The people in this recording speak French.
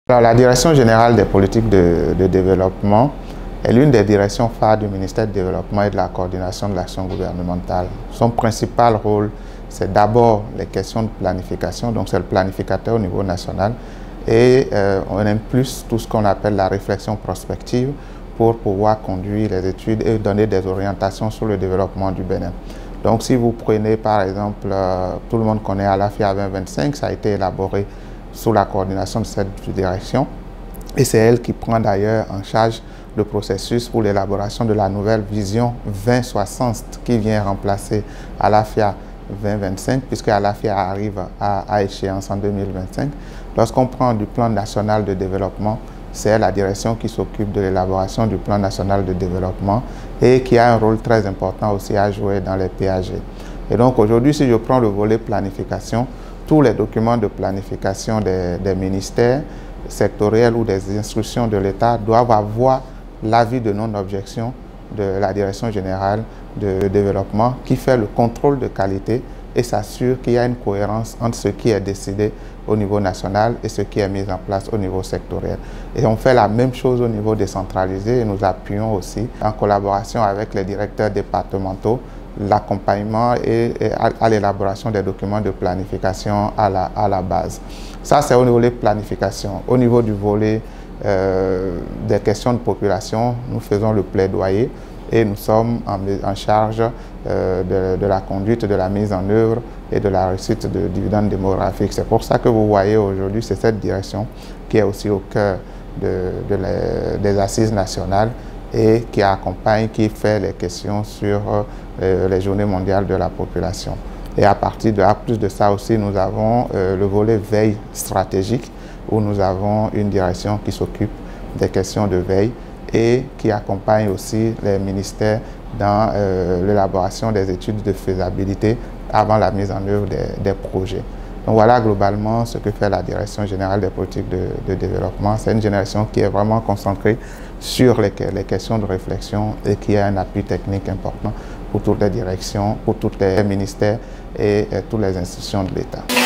Alors, la Direction générale des politiques de développement est l'une des directions phares du ministère du Développement et de la coordination de l'action gouvernementale. Son principal rôle, c'est d'abord les questions de planification, donc c'est le planificateur au niveau national, et on aime plus tout ce qu'on appelle la réflexion prospective pour pouvoir conduire les études et donner des orientations sur le développement du Bénin. Donc si vous prenez par exemple, tout le monde connaît Alafia 2025, ça a été élaboré sous la coordination de cette direction et c'est elle qui prend d'ailleurs en charge le processus pour l'élaboration de la nouvelle vision 2060 qui vient remplacer Alafia 2025 puisque Alafia arrive à échéance en 2025. Lorsqu'on prend du plan national de développement, c'est la direction qui s'occupe de l'élaboration du plan national de développement et qui a un rôle très important aussi à jouer dans les PAG. Et donc aujourd'hui, si je prends le volet planification, tous les documents de planification des ministères sectoriels ou des instructions de l'État doivent avoir l'avis de non-objection de la Direction générale de développement qui fait le contrôle de qualité et s'assure qu'il y a une cohérence entre ce qui est décidé au niveau national et ce qui est mis en place au niveau sectoriel. Et on fait la même chose au niveau décentralisé et nous appuyons aussi en collaboration avec les directeurs départementaux l'accompagnement et à l'élaboration des documents de planification à la base. Ça, c'est au niveau des planifications. Au niveau du volet des questions de population, nous faisons le plaidoyer et nous sommes en charge de la conduite, de la mise en œuvre et de la réussite de dividendes démographiques. C'est pour ça que vous voyez aujourd'hui, c'est cette direction qui est aussi au cœur des assises nationales et qui accompagne, qui fait les questions sur les journées mondiales de la population. Et à plus de ça aussi, nous avons le volet veille stratégique où nous avons une direction qui s'occupe des questions de veille et qui accompagne aussi les ministères dans l'élaboration des études de faisabilité avant la mise en œuvre des projets. Donc voilà globalement ce que fait la Direction générale des politiques de développement. C'est une direction qui est vraiment concentrée sur les questions de réflexion et qui a un appui technique important pour toutes les directions, pour tous les ministères et toutes les institutions de l'État.